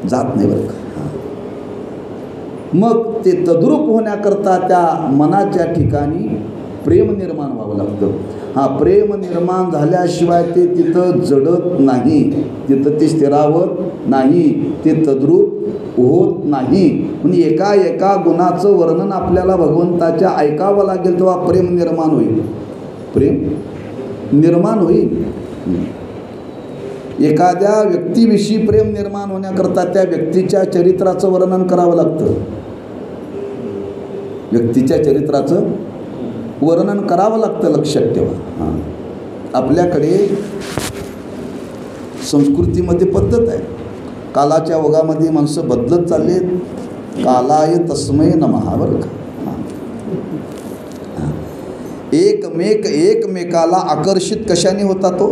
जात नाही बरं का. मग ते तद्रूप होण्याकरता त्या मनाच्या ठिकाणी प्रेम निर्माण व्हावं लागतं. हा, प्रेम निर्माण झाल्याशिवाय ते तिथं जडत नाही, तिथं ते स्थिरावत नाही, ते तद्रूप होत नाही. म्हणजे एका एका गुणाचं वर्णन आपल्याला भगवंताच्या ऐकावं लागेल, तेव्हा प्रेम निर्माण होईल. प्रेम निर्माण होईल. एखाद्या व्यक्तीविषयी प्रेम निर्माण होण्याकरता त्या व्यक्तीच्या चरित्राचं वर्णन करावं लागतं. व्यक्तीच्या चरित्राचं वर्णन करावं लागतं. लक्षात ठेवा. हां, आपल्याकडे संस्कृतीमध्ये पद्धत आहे. कालाच्या ओघामध्ये माणसं बदलत चाललेत. कालाय तस्मै नमः बरं का. एकमेकाला आकर्षित कशाने होता तो?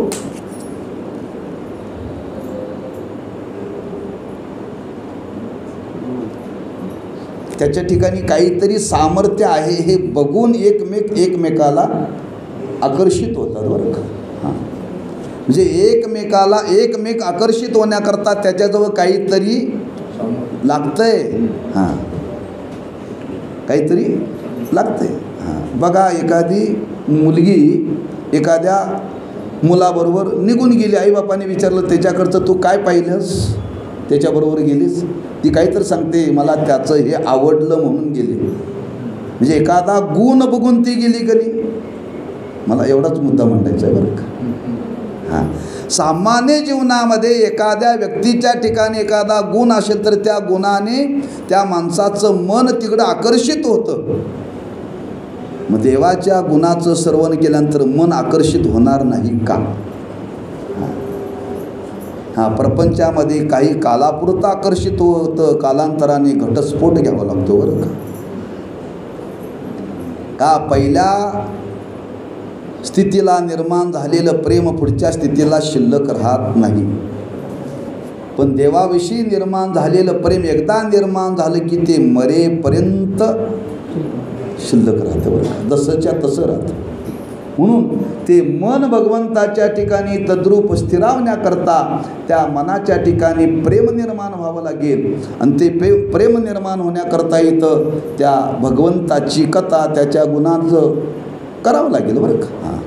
त्याच्या ठिकाणी काहीतरी सामर्थ्य आहे हे बघून एकमेकाला आकर्षित होतात बरं का. हां, म्हणजे एकमेक आकर्षित होण्याकरता त्याच्याजवळ काहीतरी लागतंय. हां, काहीतरी लागतंय. हां, बघा, एखादी मुलगी एखाद्या मुलाबरोबर निघून गेली. आईबापाने विचारलं त्याच्याकडचं, तू काय पाहिलंस? त्याच्याबरोबर गेलीच, ती काहीतरी सांगते मला त्याचं हे आवडलं म्हणून गेली, म्हणजे एखादा गुण बघून ती गेली का नाही. मला एवढाच मुद्दा मांडायचा आहे बरं का. हां, सामान्य जीवनामध्ये एखाद्या व्यक्तीच्या ठिकाणी एखादा गुण असेल तर त्या गुणाने त्या माणसाचं मन तिकडं आकर्षित होतं. मग देवाच्या गुणाचं श्रवण केल्यानंतर मन आकर्षित होणार नाही का? हां, प्रपंचामध्ये काही कालापुरतं आकर्षित होतं, कालांतराने घटस्फोट घ्यावा लागतो बरं का. का पहिल्या स्थितीला निर्माण झालेलं प्रेम पुढच्या स्थितीला शिल्लक राहत नाही, पण देवाविषयी निर्माण झालेलं प्रेम एकदा निर्माण झालं की ते मरेपर्यंत शिल्लक राहतं बरं का, जसंच्या तसं राहतं. म्हणून ते मन भगवंताच्या ठिकाणी तद्रूप स्थिरावण्याकरता त्या मनाच्या ठिकाणी प्रेम निर्माण व्हावं लागेल, आणि ते प्रेम निर्माण होण्याकरता इथं त्या भगवंताची कथा त्याच्या गुणांचं करावं लागेल बरं का. हां,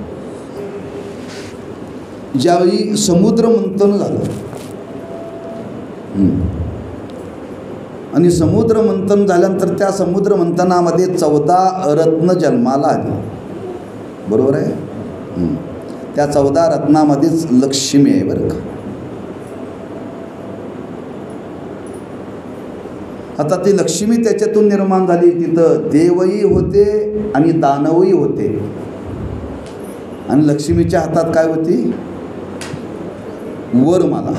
ज्यावेळी समुद्र मंथन झालं आणि समुद्र मंथन झाल्यानंतर त्या समुद्र मंथनामध्ये 14 रत्न जन्माला आली, बरोबर आहे. त्या 14 रत्नामध्येच लक्ष्मी आहे बरं का. आता ती लक्ष्मी त्याच्यातून निर्माण झाली. तिथं देवही होते आणि दानवही होते, आणि लक्ष्मीच्या हातात काय होती? वरमाला.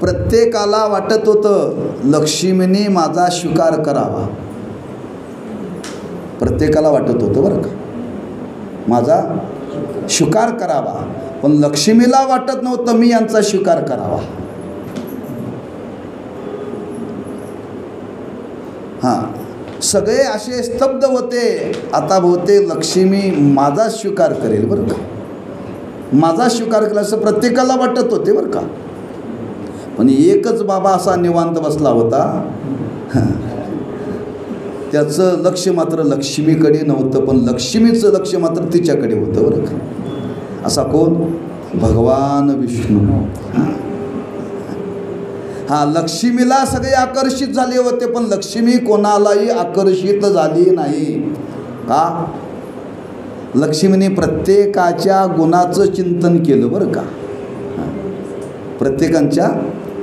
प्रत्येकाला वाटत होतं लक्ष्मीने माझा स्वीकार करावा, प्रत्येकाला वाटत होतं बरं का माझा स्वीकार करावा, पण लक्ष्मीला वाटत नव्हतं मी यांचा स्वीकार करावा. हां, सगळे असे स्तब्ध होते. आता बहुतेक लक्ष्मी माझा स्वीकार करेल बरं का, माझा स्वीकार केला असं प्रत्येकाला वाटत होते बरं का. पण एकच बाबा असा निवांत बसला होता, त्याचं लक्ष मात्र लक्ष्मीकडे नव्हतं, पण लक्ष्मीचं लक्ष मात्र तिच्याकडे होतं बरं का. असा कोण? भगवान विष्णू. हा, लक्ष्मीला सगळे आकर्षित झाले होते, पण लक्ष्मी कोणालाही आकर्षित झाली नाही. का? लक्ष्मीने प्रत्येकाच्या गुणाचं चिंतन केलं बरं का. प्रत्येकाच्या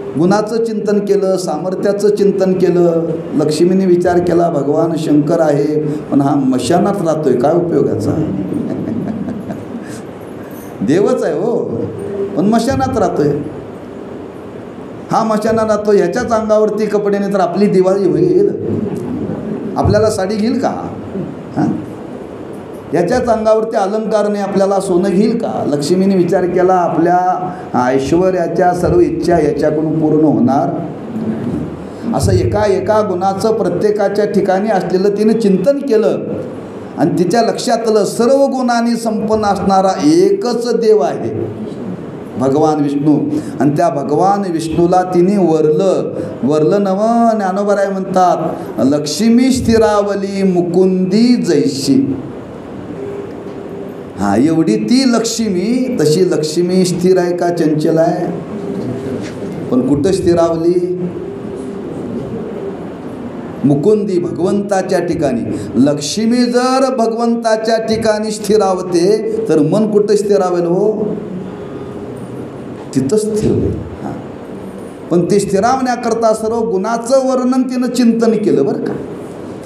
गुणाचं चिंतन केलं, सामर्थ्याचं चिंतन केलं. लक्ष्मीने विचार केला भगवान शंकर आहे, पण हा मशानात राहतोय, काय उपयोगाचा? देवच आहे हो, पण मशानात राहतोय. हा मशानात राहतो, ह्याच्याच अंगावरती कपडे नाही तर आपली दिवाळी होईल, आपल्याला साडी घेईल का? हां, याच्याच अंगावरती अलंकारने आपल्याला सोनं घेईल का? लक्ष्मीने विचार केला आपल्या ऐश्वर्याच्या सर्व इच्छा याच्याकडून पूर्ण होणार. असं एका गुणाचं प्रत्येकाच्या ठिकाणी असलेलं तिने चिंतन केलं, आणि तिच्या लक्षात आलं सर्व गुणांनी संपन्न असणारा एकच देव आहे, भगवान विष्णू. आणि त्या भगवान विष्णूला तिने वरलं नव. ज्ञानोबराय म्हणतात लक्ष्मी स्थिरावली मुकुंदी जैशी. हा, एवढी ती लक्ष्मी. तशी लक्ष्मी स्थिर आहे का चंचल आहे? पण कुठं स्थिरावली? मुकुंदी, भगवंताच्या ठिकाणी. लक्ष्मी जर भगवंताच्या ठिकाणी स्थिरावते तर मन कुठं स्थिरावेल हो? तिथं स्थिर होईल. हां, पण ते स्थिरावण्याकरता सर्व गुणाचं वर्णन तिनं चिंतन केलं बरं का.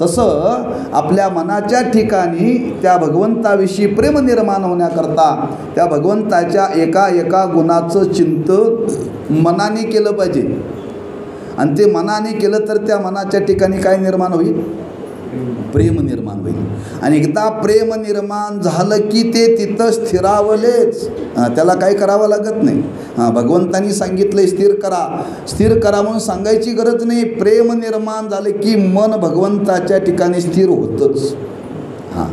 तसं आपल्या मनाच्या ठिकाणी त्या भगवंताविषयी प्रेम निर्माण होण्याकरता त्या भगवंताच्या एका गुणाचं चिंतन मनाने केलं पाहिजे, आणि ते मनाने केलं तर त्या मनाच्या ठिकाणी काय निर्माण होईल? प्रेम निर्माण होईल. आणि एकदा प्रेम निर्माण झालं की ते तिथं स्थिरावलेच, त्याला काय करावं लागत नाही. भगवंतांनी सांगितलं स्थिर करा म्हणून सांगायची गरज नाही. प्रेम निर्माण झालं की मन भगवंताच्या ठिकाणी स्थिर होतंच. हां,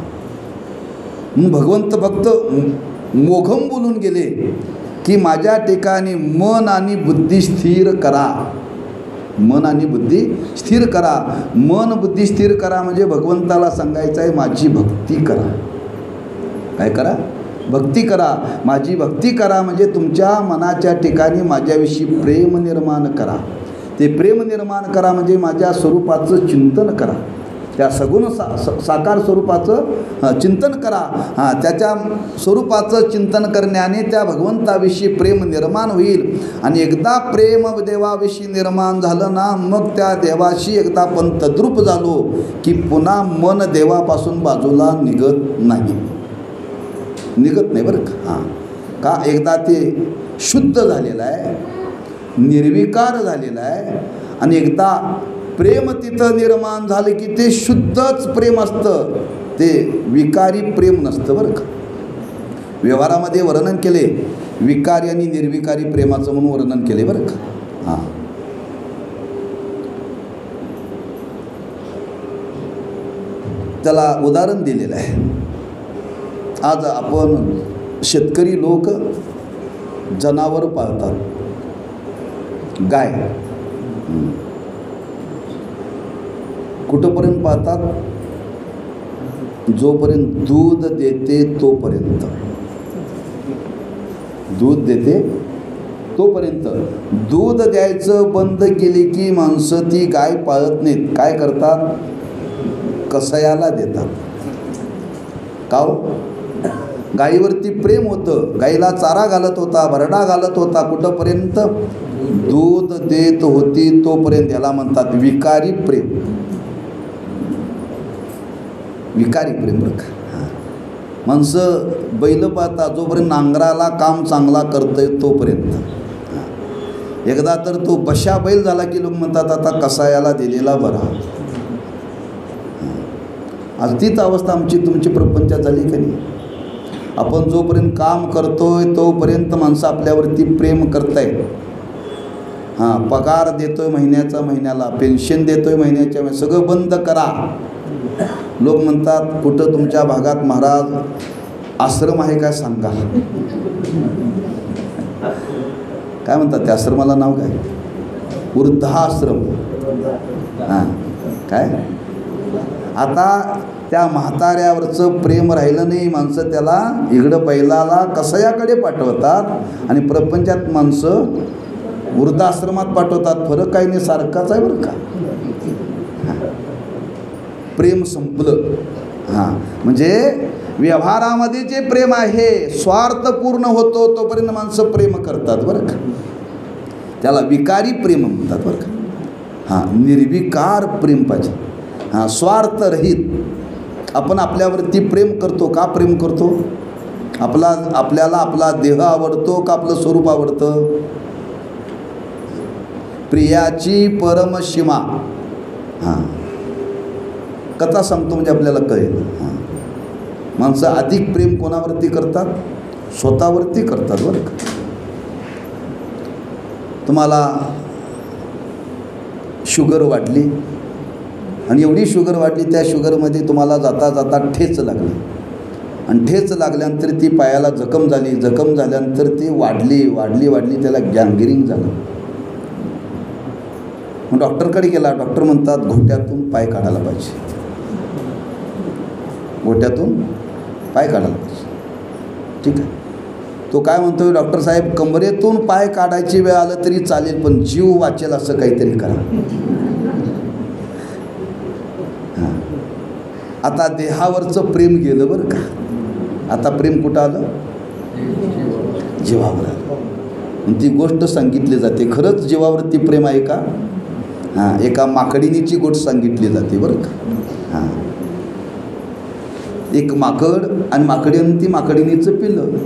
भगवंत फक्त मोघम बोलून गेले की माझ्या ठिकाणी मन आणि बुद्धी स्थिर करा, मन आणि बुद्धी स्थिर करा. मन बुद्धी स्थिर करा म्हणजे भगवंताला सांगायचं आहे माझी भक्ती करा. काय करा? भक्ती करा, माझी भक्ती करा म्हणजे तुमच्या मनाच्या ठिकाणी माझ्याविषयी प्रेम निर्माण करा. ते प्रेम निर्माण करा म्हणजे माझ्या स्वरूपाचं चिंतन करा, त्या सगुण साकार स्वरूपाचं चिंतन करा. त्याच्या स्वरूपाचं चिंतन करण्याने त्या भगवंताविषयी प्रेम निर्माण होईल. आणि एकदा प्रेम देवाविषयी निर्माण झालं ना, मग त्या देवाशी एकदा आपण तद्रूप झालो की पुन्हा मन देवापासून बाजूला निघत नाही बरं का. का एकदा ते शुद्ध झालेलं आहे, निर्विकार झालेलं आहे. आणि एकदा प्रेम तिथं निर्माण झालं की ते शुद्धच प्रेम असतं, ते विकारी प्रेम नसतं बरं का. व्यवहारामध्ये वर्णन केले विकारी आणि निर्विकारी प्रेमाचं म्हणून वर्णन केले बरं का. त्याला उदाहरण दिलेलं आहे. आज आपण शेतकरी लोक जनावर पाळतात, गाय कुठंपर्यंत पाळतात, जोपर्यंत दूध देते तोपर्यंत, दूध देते तोपर्यंत. दूध द्यायचं बंद केले की माणसं ती गाय पाळत नाहीत, काय करतात, कसायाला देतात. का हो, गाईवरती प्रेम होतं, गाईला चारा घालत होता, भरडा घालत होता, कुठंपर्यंत, दूध देत होती तोपर्यंत. याला म्हणतात विकारी प्रेम, विकारी प्रेम बरं का. माणसं बैल पाहता जोपर्यंत नांगराला काम चांगला करतोय तोपर्यंत. एकदा तर तो बशा बैल झाला की लोक म्हणतात आता कसायाला दिलेला बरा. आज तीच अवस्था आमची तुमची प्रपंचात झाली का नाही. आपण जोपर्यंत काम करतोय तोपर्यंत माणसं आपल्यावरती प्रेम करतायत. पगार देतोय महिन्याचा महिन्याला, पेन्शन देतोय महिन्याच्या महिन्या, सगळं बंद करा. लोक म्हणतात कुठं तुमच्या भागात महाराज आश्रम आहे काय सांगा. काय म्हणतात त्या आश्रमाला नाव काय, वृद्धाश्रम. काय आता त्या म्हाताऱ्यावरचं प्रेम राहिलं नाही, माणसं त्याला इकडं बैलाला कसायाकडे पाठवतात आणि प्रपंचात माणसं वृद्धाश्रमात पाठवतात. फरक काही नाही, सारखाच आहे बरं का. प्रेम संपलं. म्हणजे व्यवहारामध्ये जे प्रेम आहे स्वार्थ पूर्ण होतो तोपर्यंत माणसं प्रेम करतात बरं का. त्याला विकारी प्रेम म्हणतात बरं का. निर्विकार प्रेम पाहिजे, स्वार्थरहित. आपण आपल्यावरती प्रेम करतो, का प्रेम करतो, आपल्याला आपला देह आवडतो का आपलं स्वरूप आवडतं. प्रियाची परमसीमा. कथा सांगतो म्हणजे आपल्याला कळेल. माणसं अधिक प्रेम कोणावरती करतात, स्वतःवरती करतात बरं का. तुम्हाला शुगर वाढली आणि एवढी शुगर वाढली, त्या शुगरमध्ये तुम्हाला जाता जाता ठेच लागली आणि ठेच लागल्यानंतर ती पायाला जखम झाली, जखम झाल्यानंतर ती वाढली वाढली वाढली, त्याला गँग्रीन झालं. मग डॉक्टरकडे गेला, डॉक्टर म्हणतात घोट्यातून पाय काढायला पाहिजे, घोट्यातून पाय काढायला पाहिजे. ठीक आहे. तो काय म्हणतोय, डॉक्टर साहेब कमरेतून पाय काढायची वेळ आलं तरी चालेल पण जीव वाचेल असं काहीतरी करा. आता देहावरचं प्रेम गेलं बरं का. आता प्रेम कुठं आलं, जीवावर आलं. ती गोष्ट सांगितली जाते, खरंच जीवावरती प्रेम आहे का. एका माकडीनीची गोष्ट सांगितली जाते बरं का. एक माकड आणि माकडीनं ती माकडीनीचं पिल्लं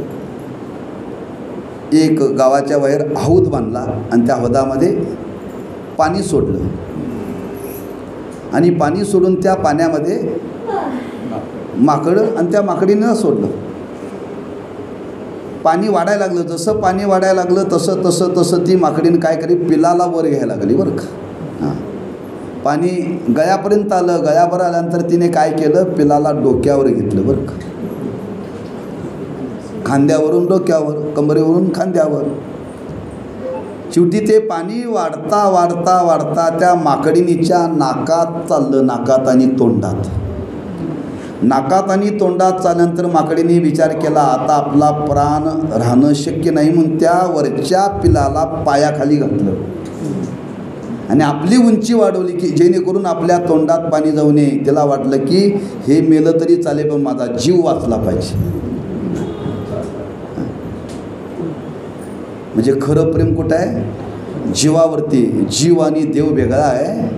एक गावाच्या बाहेर हौद बांधला आणि त्या हौदामध्ये पाणी सोडलं आणि पाणी सोडून त्या पाण्यामध्ये माकडं आणि त्या माकडीनं सोडलं. पाणी वाढायला लागलं, जसं पाणी वाढायला लागलं तसं तसं तसं ती माकडीनं काय करी, पिलाला वर घ्यायला लागली बरं का. पाणी गळ्यापर्यंत आलं, गळ्यावर आल्यानंतर तिने काय केलं, पिलाला डोक्यावर घेतलं बरं का. खांद्यावरून डोक्यावर, कमरेवरून खांद्यावर. शेवटी ते पाणी वाढता वाढता वाढता त्या माकडीनीच्या नाकात चाललं, नाकात आणि तोंडात. नाकात आणि तोंडात चालल्यानंतर माकडीने विचार केला, आता आपला प्राण राहणं शक्य नाही, म्हणून त्या वरच्या पिलाला पायाखाली घातलं आणि आपली उंची वाढवली की जेणेकरून आपल्या तोंडात पाणी जाऊ नये. त्याला वाटलं की हे मेलं तरी चालेल पण माझा जीव वाचला पाहिजे. म्हणजे खरं प्रेम कुठं आहे? जीवावरती. जीव आणि देव वेगळा आहे.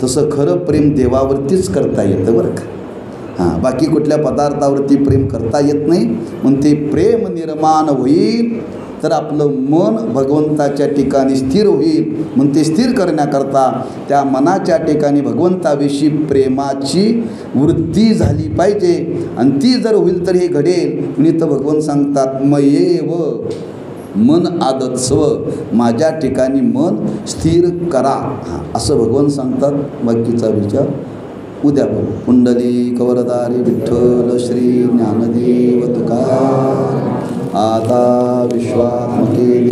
तसं खरं प्रेम देवावरतीच करता येतं बरं का. बाकी कुठल्या पदार्थावरती प्रेम करता येत नाही. म्हणून ते प्रेम निर्माण होईल तर आपलं मन भगवंताच्या ठिकाणी स्थिर होईल. म्हणून ते स्थिर करण्याकरता त्या मनाच्या ठिकाणी भगवंताविषयी प्रेमाची वृद्धी झाली पाहिजे. आणि ती जर होईल तर हे घडेल. म्हणून तर भगवंत सांगतात, मयेव मन आदत्स्व, माझ्या ठिकाणी मन स्थिर करा. असं भगवंत सांगतात. बाकीचा विचार उद्या बघू. पुंडलिक वरदारी विठ्ठल श्री ज्ञानदेव तुकाराम. आता विश्वात्मके